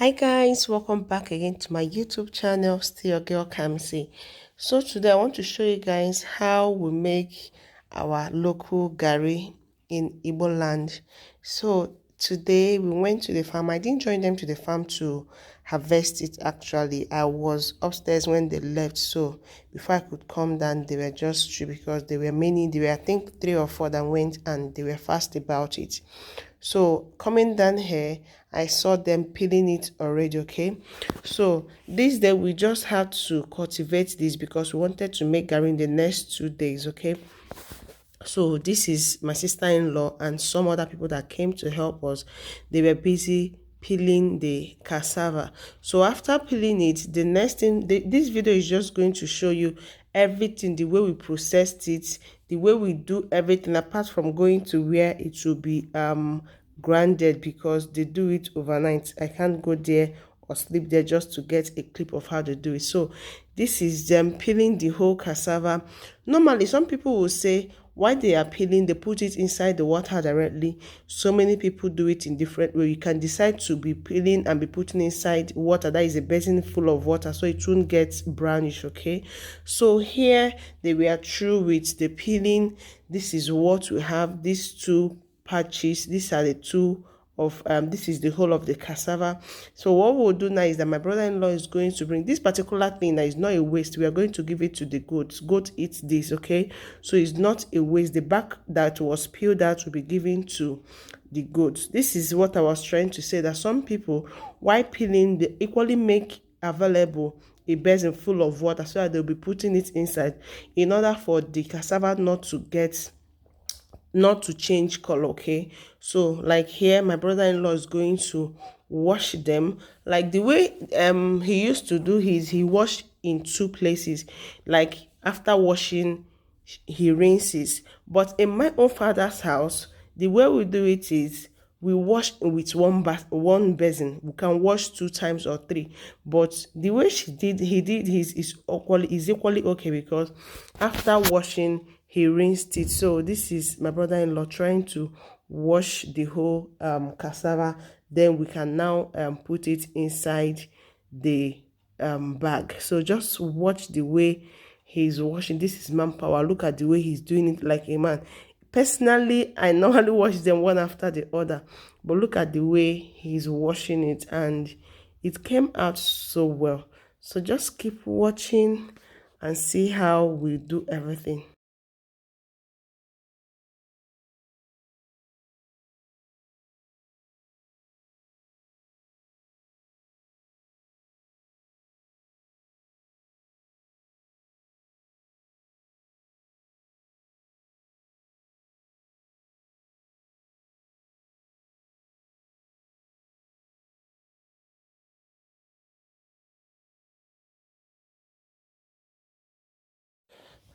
Hi guys, welcome back again to my YouTube channel, still your girl Kamsi. So today I want to show you guys how we make our local Garri in Igbo land. So today we went to the farm. I didn't join them to the farm to harvest it actually. I was upstairs when they left, so before I could come down they were just three because there were many. There were I think 3 or 4 that went and they were fast about it. So coming down here, I saw them peeling it already. Okay, so this day we just had to cultivate this because we wanted to make garri in the next 2 days. Okay, so this is my sister-in-law and some other people that came to help us. They were busy peeling the cassava. So after peeling it, the next thing, this video is just going to show you everything, the way we processed it, the way we do everything, apart from going to where it will be grounded, because they do it overnight. I can't go there or sleep there just to get a clip of how they do it. So this is them peeling the whole cassava. Normally some people will say why they are peeling, they put it inside the water directly. So many people do it in different way. You can decide to be peeling and be putting inside water that is a basin full of water, so it won't get brownish. Okay, so here they were through with the peeling. This is what we have, these two patches. These are the two of this is the whole of the cassava. So what we'll do now is that my brother-in-law is going to bring this particular thing that is not a waste. We are going to give it to the goats. Goat eats this. Okay, so it's not a waste. The back that was peeled out will be given to the goats. This is what I was trying to say, that some people, while peeling, they equally make available a basin full of water so that they'll be putting it inside in order for the cassava not to change color. Okay, so like here my brother-in-law is going to wash them like the way he used to do his. He washed in two places, like after washing he rinses. But in my own father's house, the way we do it is we wash with one basin. We can wash 2 times or 3, but the way he did his is equally okay, because after washing he rinsed it. So this is my brother-in-law trying to wash the whole cassava. Then we can now put it inside the bag. So just watch the way he's washing. This is manpower. Look at the way he's doing it like a man. Personally, I normally wash them one after the other, but look at the way he's washing it, and it came out so well. So just keep watching and see how we do everything.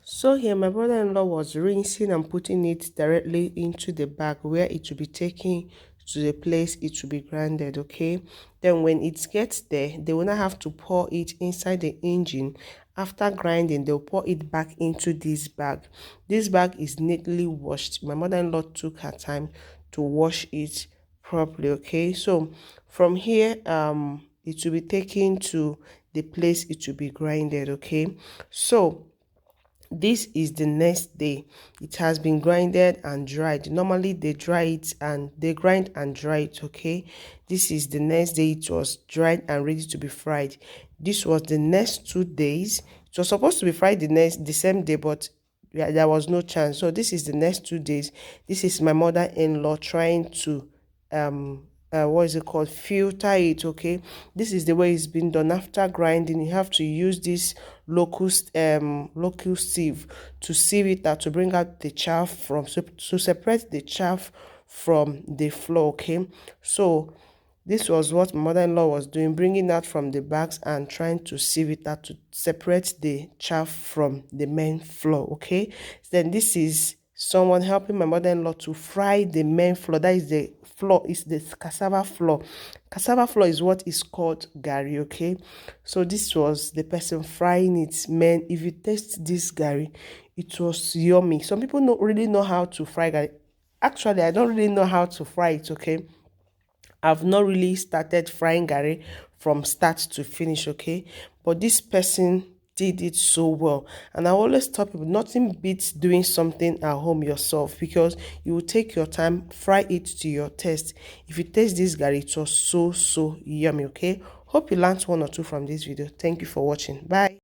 So here my brother-in-law was rinsing and putting it directly into the bag where it will be taken to the place it will be grounded. Okay, then when it gets there, they will not have to pour it inside the engine. After grinding, they'll pour it back into this bag. This bag is neatly washed. My mother-in-law took her time to wash it properly. Okay, so from here it will be taken to the place it will be grinded. Okay, so this is the next day. It has been grinded and dried. Normally they dry it and they grind and dry it. Okay, this is the next day. It was dried and ready to be fried. This was the next 2 days. It was supposed to be fried the same day, but yeah, there was no chance. So this is the next 2 days. This is my mother-in-law trying to what is it called, filter it. Okay, this is the way it's been done. After grinding, you have to use this local sieve to sieve it out, to bring out the chaff from, so to separate the chaff from the flour. Okay, so this was what my mother-in-law was doing, bringing out from the bags and trying to sieve it out to separate the chaff from the main flour. Okay, then this is someone helping my mother-in-law to fry the main flour. That is the flour, is the cassava flour. Cassava flour is what is called garri. Okay, so this was the person frying it. Man, if you taste this garri, it was yummy. Some people don't really know how to fry garri. Actually, I don't really know how to fry it. Okay, I've not really started frying garri from start to finish, okay? But this person did it so well. And I always tell people nothing beats doing something at home yourself, because you will take your time, fry it to your taste. If you taste this garri, it was so yummy, okay? Hope you learned one or two from this video. Thank you for watching. Bye.